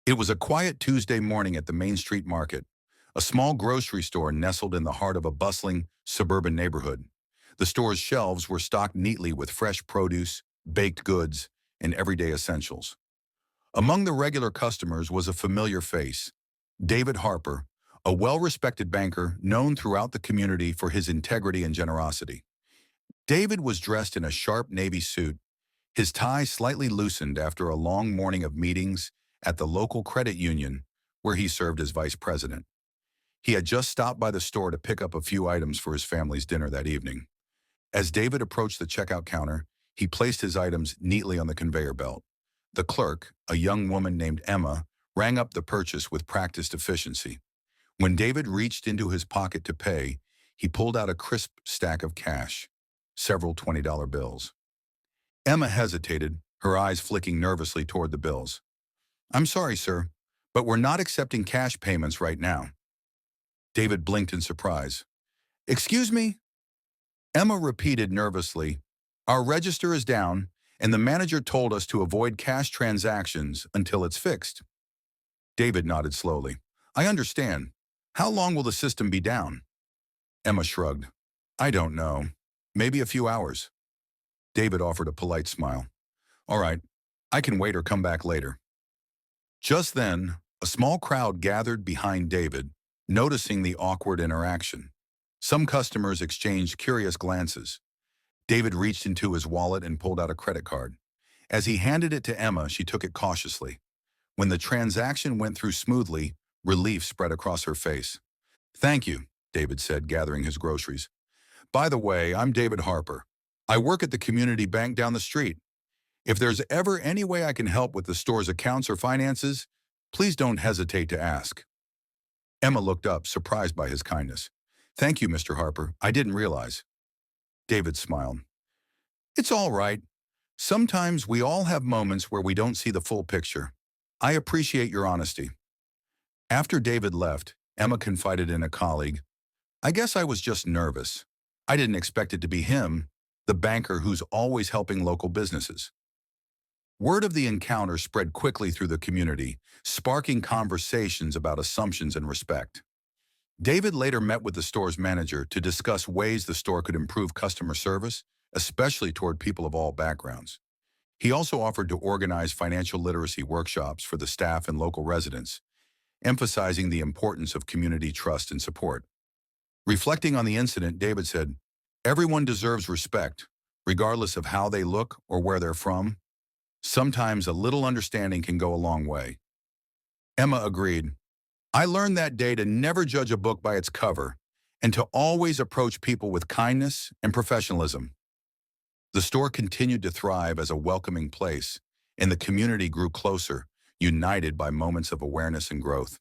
It was a quiet Tuesday morning at the Main Street Market, a small grocery store nestled in the heart of a bustling suburban neighborhood. The store's shelves were stocked neatly with fresh produce, baked goods, and everyday essentials. Among the regular customers was a familiar face, David Harper, a well-respected banker known throughout the community for his integrity and generosity. David was dressed in a sharp navy suit, his tie slightly loosened after a long morning of meetings at the local credit union where he served as vice president. He had just stopped by the store to pick up a few items for his family's dinner that evening. As David approached the checkout counter, he placed his items neatly on the conveyor belt. The clerk, a young woman named Emma, rang up the purchase with practiced efficiency. When David reached into his pocket to pay, he pulled out a crisp stack of cash, several $20 bills. Emma hesitated, her eyes flicking nervously toward the bills. "I'm sorry, sir, but we're not accepting cash payments right now." David blinked in surprise. "Excuse me?" Emma repeated nervously, "Our register is down, and the manager told us to avoid cash transactions until it's fixed." David nodded slowly. "I understand. How long will the system be down?" Emma shrugged. "I don't know. Maybe a few hours." David offered a polite smile. "All right, I can wait or come back later." Just then, a small crowd gathered behind David, noticing the awkward interaction. Some customers exchanged curious glances. David reached into his wallet and pulled out a credit card. As he handed it to Emma, she took it cautiously. When the transaction went through smoothly, relief spread across her face. "Thank you," David said, gathering his groceries. "By the way, I'm David Harper. I work at the community bank down the street. If there's ever any way I can help with the store's accounts or finances, please don't hesitate to ask." Emma looked up, surprised by his kindness. "Thank you, Mr. Harper. I didn't realize." David smiled. "It's all right. Sometimes we all have moments where we don't see the full picture. I appreciate your honesty." After David left, Emma confided in a colleague, "I guess I was just nervous. I didn't expect it to be him, the banker who's always helping local businesses." Word of the encounter spread quickly through the community, sparking conversations about assumptions and respect. David later met with the store's manager to discuss ways the store could improve customer service, especially toward people of all backgrounds. He also offered to organize financial literacy workshops for the staff and local residents, emphasizing the importance of community trust and support. Reflecting on the incident, David said, "Everyone deserves respect, regardless of how they look or where they're from. Sometimes a little understanding can go a long way." Emma agreed. "I learned that day to never judge a book by its cover and to always approach people with kindness and professionalism." The store continued to thrive as a welcoming place, and the community grew closer, united by moments of awareness and growth.